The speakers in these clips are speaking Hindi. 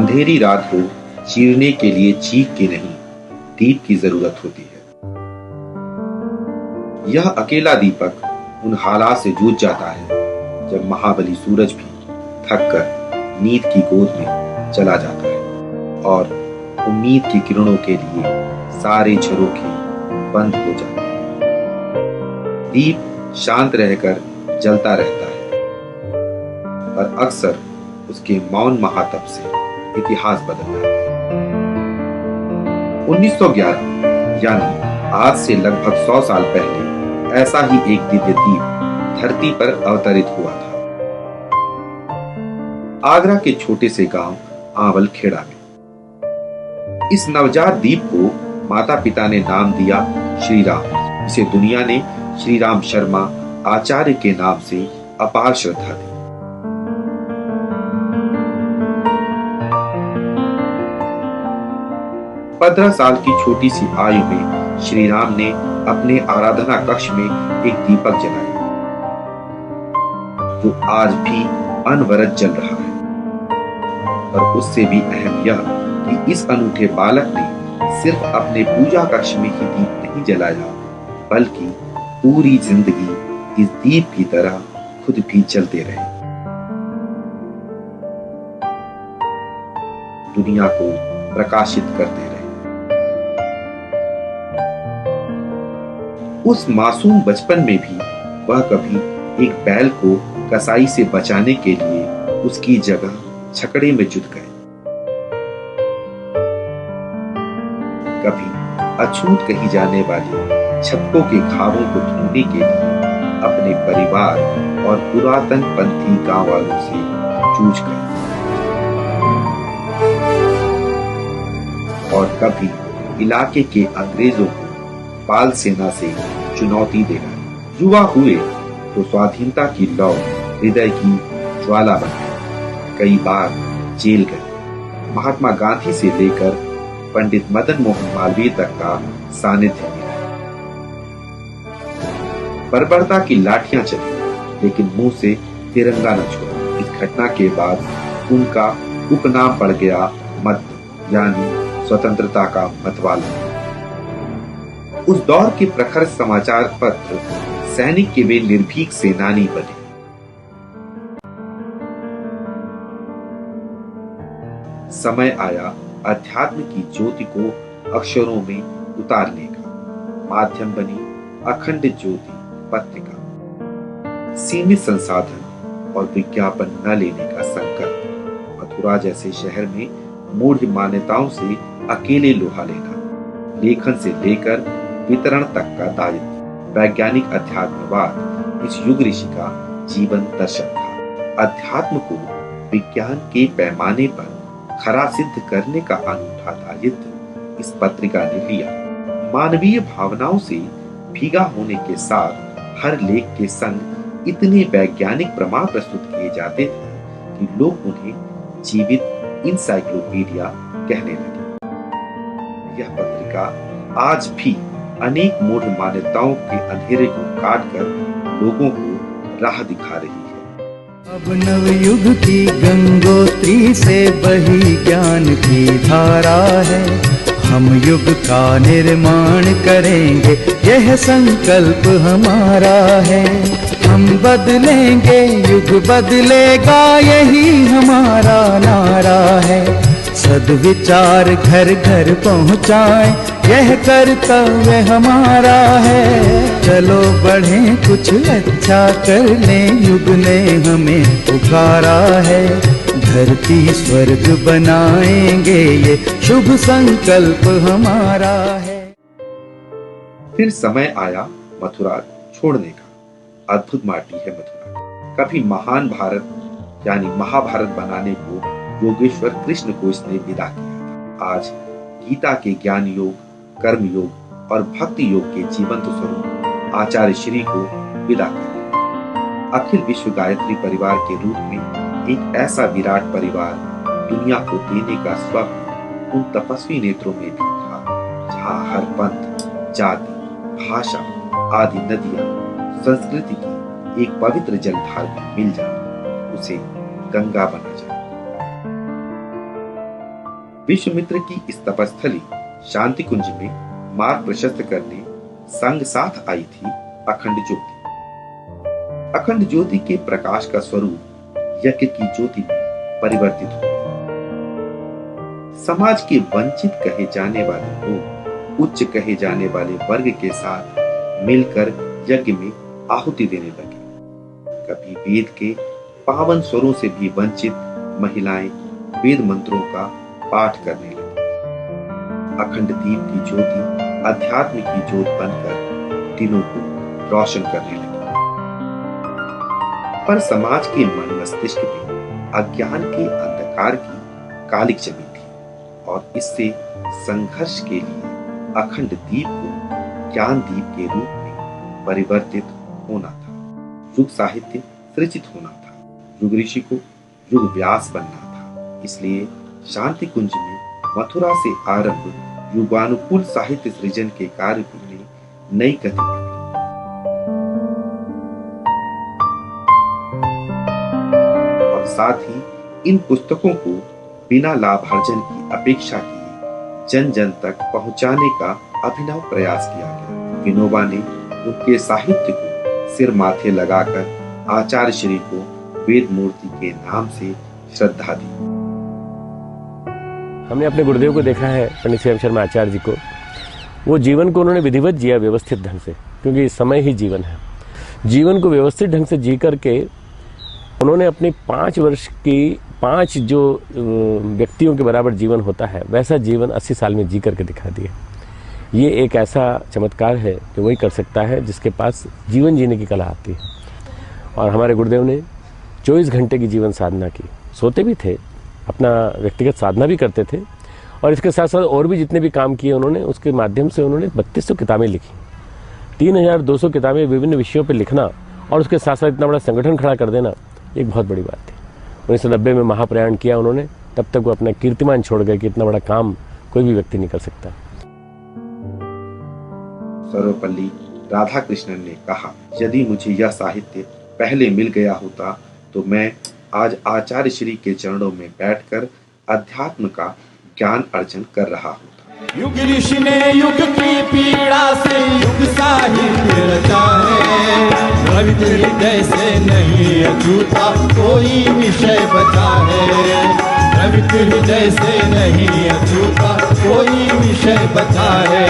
अंधेरी रात को चीरने के लिए चीख की नहीं, दीप की जरूरत होती है। यह अकेला दीपक उन हालात से जूझ जाता है जब महाबली सूरज भी थक कर नींद की गोद में चला जाता है और उम्मीद की किरणों के लिए सारे झरोखे बंद हो जाते हैं। दीप शांत रहकर जलता रहता है, पर अक्सर उसके मौन महातप से इतिहास बदल जाता है। 1911 यानी आज से लगभग 100 साल पहले ऐसा ही एक दिव्य दीप धरती पर अवतरित हुआ था, आगरा के छोटे से गांव आंवल खेड़ा में। इस नवजात दीप को माता पिता ने नाम दिया श्री राम। इसे दुनिया ने श्री राम शर्मा आचार्य के नाम से अपार श्रद्धा दी। पंद्रह साल की छोटी सी आयु में श्री राम ने अपने आराधना कक्ष में एक दीपक जलाया जो आज भी अनवरत जल रहा है। और उससे भी अहम यह कि इस अनूठे बालक ने सिर्फ अपने पूजा कक्ष में ही दीप नहीं जलाया, बल्कि पूरी जिंदगी इस दीप की तरह खुद भी जलते रहे, दुनिया को प्रकाशित करते रहे। उस मासूम बचपन में भी वह कभी एक बैल को कसाई से बचाने के लिए उसकी जगह छकड़े में जुट गए, कभी अछूत कही जाने वाली छप्पों के घावों को धोने के लिए अपने परिवार और पुरातन पंथी गांव वालों से जूझ गए, और कभी इलाके के अंग्रेजों को पाल सेना से चुनौती देना। युवा हुए तो स्वाधीनता की लौ हृदय की ज्वाला बन गई, कई बार जेल गए। महात्मा गांधी से लेकर पंडित मदन मोहन मालवीय तक का सानिध्य मिला। बर्बरता की लाठियां चली, लेकिन मुंह से तिरंगा न छोड़ा। इस घटना के बाद उनका उपनाम पड़ गया मत, यानी स्वतंत्रता का मतवाला। उस दौर के प्रखर समाचार पत्र सैनिक के वे निर्भीक सेनानी बने। समय आया अध्यात्म की ज्योति को अक्षरों में उतारने का। माध्यम बनी अखंड ज्योति पत्रिका। सीमित संसाधन और विज्ञापन न लेने का संकल्प। मथुरा जैसे शहर में मूढ़ मान्यताओं से अकेले लोहा लेना। लेखन से लेकर वितरण तक का दायित्व। वैज्ञानिक अध्यात्मवाद इस युग ऋषि का जीवन दर्शन था। अध्यात्म को विज्ञान के पैमाने पर खरा सिद्ध करने का अनूठा दायित्व इस पत्रिका ने लिया। मानवीय भावनाओं से भीगा होने के साथ हर लेख के संग इतने वैज्ञानिक प्रमाण प्रस्तुत किए जाते थे कि लोग उन्हें जीवित इंसाइक्लोपीडिया कहने लगे। यह पत्रिका आज भी अनेक मूढ़ मान्यताओं के अंधेरे को काटकर लोगों को राह दिखा रही है। अब नवयुग की गंगोत्री से बही ज्ञान की धारा है। हम युग का निर्माण करेंगे, यह संकल्प हमारा है। हम बदलेंगे, युग बदलेगा, यही हमारा नारा है। सद्विचार घर घर पहुँचाएं, यह कर्तव्य हमारा है। चलो बढ़ें, कुछ अच्छा कर लें, युग ने हमें पुकारा है। धरती स्वर्ग बनाएंगे, ये शुभ संकल्प हमारा है। फिर समय आया मथुरा छोड़ने का। अद्भुत माटी है मथुरा। कभी महान भारत यानी महाभारत बनाने को योगेश्वर कृष्ण को इसने विदा किया। आज गीता के ज्ञान योग, कर्म योग और भक्ति योग के जीवंत स्वरूप आचार्य श्री को विदा किया। अखिल विश्व गायत्री परिवार के रूप में एक ऐसा विराट परिवार दुनिया को देने का स्वप्न उन तपस्वी नेत्रों में भी था, जहाँ हर पंथ, जाति, भाषा आदि नदियां, संस्कृति की एक पवित्र जलधार में मिल जाए, उसे गंगा बना जाए। विश्वामित्र की इस तपस्थली शांति कुंज में मार्ग प्रशस्त करने संग साथ आई थी अखंड ज्योति। अखंड ज्योति के प्रकाश का स्वरूप यज्ञ की ज्योति में परिवर्तित हो गया। समाज के वंचित कहे जाने वाले लोग उच्च कहे जाने वाले वर्ग के साथ मिलकर यज्ञ में आहुति देने लगे। कभी वेद के पावन स्वरों से भी वंचित महिलाएं वेद मंत्रों का पाठ करने लगी। अखंड दीप की ज्योति अध्यात्म की ज्योत बनकर दिनों को रोशन करने लगी। पर समाज के मन मस्तिष्क में अज्ञान के अंधकार की कालिक जमी थी और इससे संघर्ष के लिए अखंड दीप को ज्ञान दीप के रूप में परिवर्तित होना था। युग साहित्य सृजित होना था। युग ऋषि को युग व्यास बनना था। इसलिए शांति कुंज में मथुरा से आरंभ युगानुकूल साहित्य सृजन के कार्य को नई गति मिली। और साथ ही इन पुस्तकों को बिना लाभार्जन की अपेक्षा किए जन जन तक पहुंचाने का अभिनव प्रयास किया गया। विनोबा ने उनके साहित्य को सिर माथे लगाकर आचार्य श्री को वेद मूर्ति के नाम से श्रद्धा दी। हमने अपने गुरुदेव को देखा है, पंडित श्याम शर्मा आचार्य जी को। वो जीवन को उन्होंने विधिवत जिया व्यवस्थित ढंग से, क्योंकि समय ही जीवन है। जीवन को व्यवस्थित ढंग से जी करके उन्होंने अपनी 5 वर्ष की 5 जो व्यक्तियों के बराबर जीवन होता है वैसा जीवन 80 साल में जी करके दिखा दिया। ये एक ऐसा चमत्कार है कि वही कर सकता है जिसके पास जीवन जीने की कला आती है। और हमारे गुरुदेव ने 24 घंटे की जीवन साधना की। सोते भी थे, अपना व्यक्तिगत साधना भी करते थे और इसके साथ साथ और भी जितने भी काम किए उन्होंने, उसके माध्यम से उन्होंने 3200 किताबें लिखी। 3200 किताबें विभिन्न विषयों पर लिखना और उसके साथ साथ इतना बड़ा संगठन खड़ा कर देना एक बहुत बड़ी बात थी। 1990 में महाप्रयाण किया उन्होंने, तब तक वो अपना कीर्तिमान छोड़ गए कि इतना बड़ा काम कोई भी व्यक्ति नहीं कर सकता। सर्वपल्ली राधाकृष्णन ने कहा, यदि मुझे यह साहित्य पहले मिल गया होता तो मैं आज आचार्य श्री के चरणों में बैठकर अध्यात्म का ज्ञान अर्जन कर रहा होता। युग ऋषि ने युग की पीड़ा से युग साहित्य रचा है। द्रविड़ हृदय से नहीं अछूता कोई विषय बचा है। द्रविड़ हृदय से नहीं अछूता कोई विषय बचा है।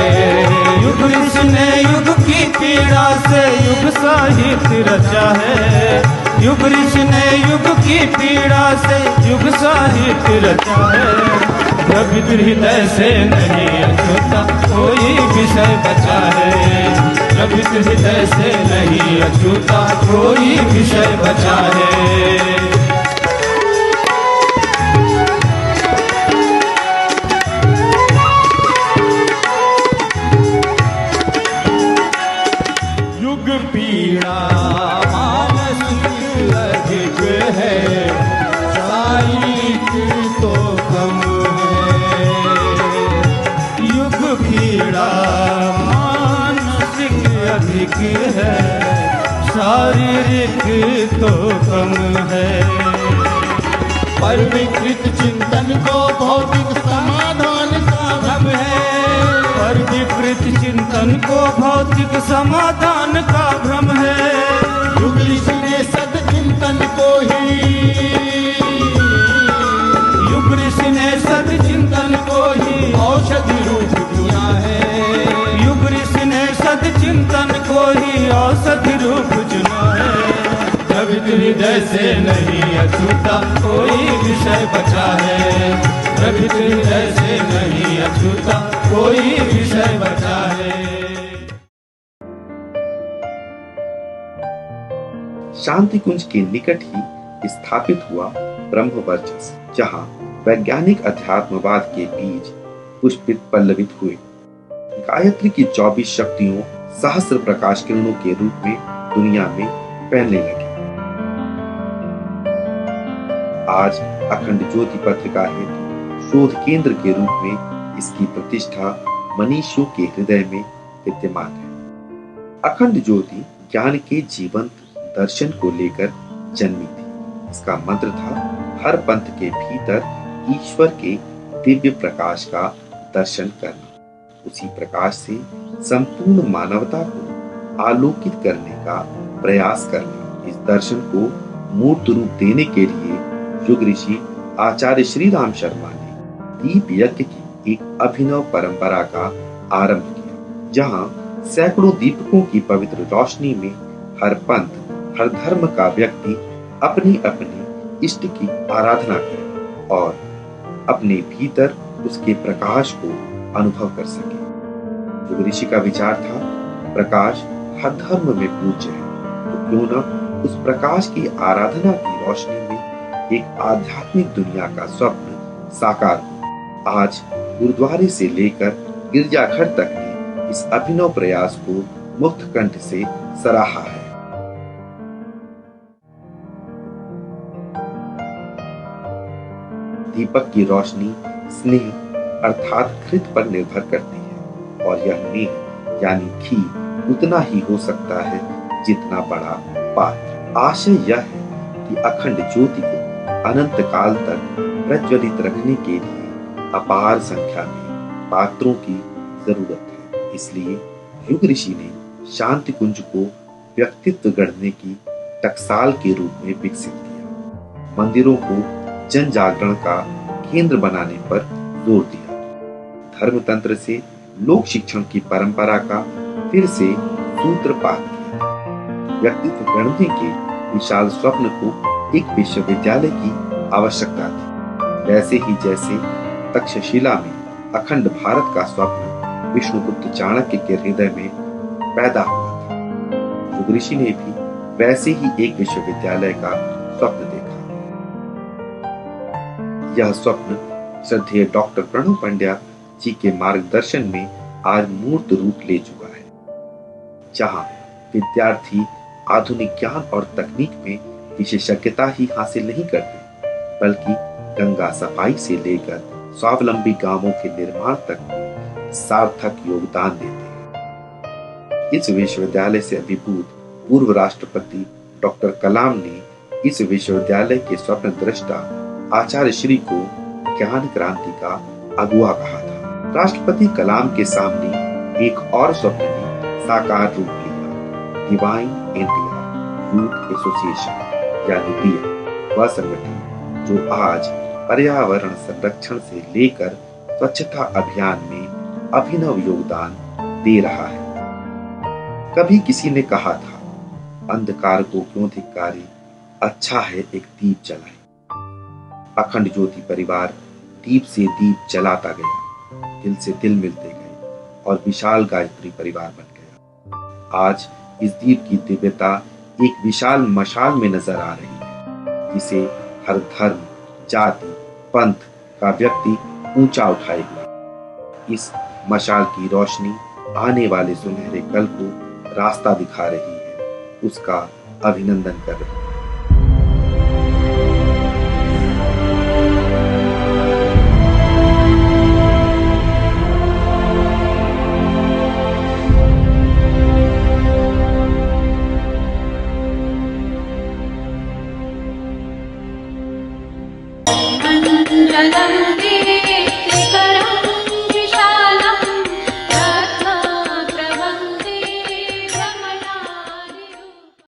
युग ऋषि ने युग की पीड़ा से युग साहित्य रचा है। युग ऋषि ने युग की पीड़ा से युग साहित्य रचा है। द्रविड़ हृदय से नहीं अछूता कोई विषय बचा है। द्रविड़ हृदय से नहीं अछूता कोई विषय बचा है। युग पीड़ा मानसिक अधिक है, साहित्य तो कम है। युग पीड़ा मानसिक अधिक है, शारीरिक तो कम है। पर विकृत चिंतन को भौतिक समाधान का भ्रम है। पर विकृत चिंतन को भौतिक समाधान का भ्रम है। युग ऋषि ने सद चिंतन को ही, युग ऋषि ने सद चिंतन को ही औषधि रूप दिया है। युग ऋषि ने सद चिंतन को ही औषधि रूप चुना है। द्रविड़ हृदय से नहीं अछूता कोई विषय बचा है। द्रविड़ हृदय से नहीं अछूता कोई विषय बचा है। शांति कुंज के निकट ही स्थापित हुआ ब्रह्म वर्चस्व, जहाँ वैज्ञानिक अध्यात्मवाद के बीज पुष्पित पल्लवित हुए। गायत्री की 24 शक्तियों सहस्र प्रकाश किरणों के रूप में दुनिया में फैलने लगी। आज अखंड ज्योति पत्रिका हेतु शोध केंद्र के रूप में इसकी प्रतिष्ठा मनीषियों के हृदय में विद्यमान है। अखंड ज्योति ज्ञान के जीवंत दर्शन को लेकर जन्मी थी। इसका मंत्र था, हर पंथ के भीतर ईश्वर के दिव्य प्रकाश का दर्शन करना, उसी प्रकाश से संपूर्ण मानवता को आलोकित करने का प्रयास करना। इस दर्शन को मूर्त रूप देने के लिए युग ऋषि आचार्य श्री राम शर्मा ने दीप यज्ञ की एक अभिनव परंपरा का आरंभ किया, जहां सैकड़ों दीपकों की पवित्र रोशनी में हर पंथ, हर धर्म का व्यक्ति अपनी अपनी इष्ट की आराधना करे और अपने भीतर उसके प्रकाश को अनुभव कर सके। युग ऋषि का विचार था, प्रकाश हर धर्म में पूज्य है, तो क्यों न उस प्रकाश की आराधना की रोशनी में एक आध्यात्मिक दुनिया का स्वप्न साकार हो। आज गुरुद्वारे से लेकर गिरजाघर तक ने इस अभिनव प्रयास को मुक्त कंठ से सराहा है। दीपक की रोशनी स्नेह अर्थात घृत पर निर्भर करती है, और यह नेह यानी घी उतना ही हो सकता है जितना बड़ा पात्र। आशय यह है कि अखंड ज्योति को अनंत काल तक प्रज्वलित रखने के लिए अपार संख्या में पात्रों की जरूरत है। इसलिए युग ऋषि ने शांति कुंज को व्यक्तित्व गढ़ने की टकसाल के रूप में विकसित किया, मंदिरों को जन जागरण का केंद्र बनाने पर जोर दिया, धर्मतंत्र से लोक शिक्षण की परंपरा का फिर से सूत्रपात किया। व्यक्तित्व गढ़ने के विशाल स्वप्न को एक विश्वविद्यालय की आवश्यकता थी, वैसे ही जैसे तक्षशिला में अखंड भारत का स्वप्न विष्णुगुप्त चाणक्य के हृदय में पैदा हुआ था, युग ऋषि ने भी वैसे ही एक विश्वविद्यालय का स्वप्न देखा। यह स्वप्न श्रद्धेय डॉक्टर प्रणव पंड्या जी के मार्गदर्शन में आज मूर्त रूप ले चुका है, जहां विद्यार्थी आधुनिक ज्ञान और तकनीक में विशेषज्ञता ही हासिल नहीं करते, बल्कि गंगा सफाई से लेकर स्वावलंबी गांवों के निर्माण तक सार्थक योगदान देते हैं। इस विश्वविद्यालय से अभिभूत पूर्व राष्ट्रपति डॉक्टर कलाम ने इस विश्वविद्यालय के स्वप्न दृष्टा आचार्य श्री को ज्ञान क्रांति का अगुआ कहा था। राष्ट्रपति कलाम के सामने एक और स्वप्न ने साकार रूप लिया, डिवाइन इंडिया यूथ एसोसिएशन यानी DIA, वह संगठन जो आज पर्यावरण संरक्षण से लेकर स्वच्छता अभियान में अभिनव योगदान दे रहा है। कभी किसी ने कहा था, अंधकार को क्यों धिक्कारे, अच्छा है एक दीप जलाए। अखंड ज्योति परिवार दीप से दीप जलाता गया, दिल से दिल मिलते गए और विशाल गायत्री परिवार बन गया। आज इस दीप की दिव्यता एक विशाल मशाल में नजर आ रही है, जिसे हर धर्म, जाति, पंथ का व्यक्ति ऊंचा उठाएगा। इस मशाल की रोशनी आने वाले सुनहरे कल को रास्ता दिखा रही है, उसका अभिनंदन कर रही है।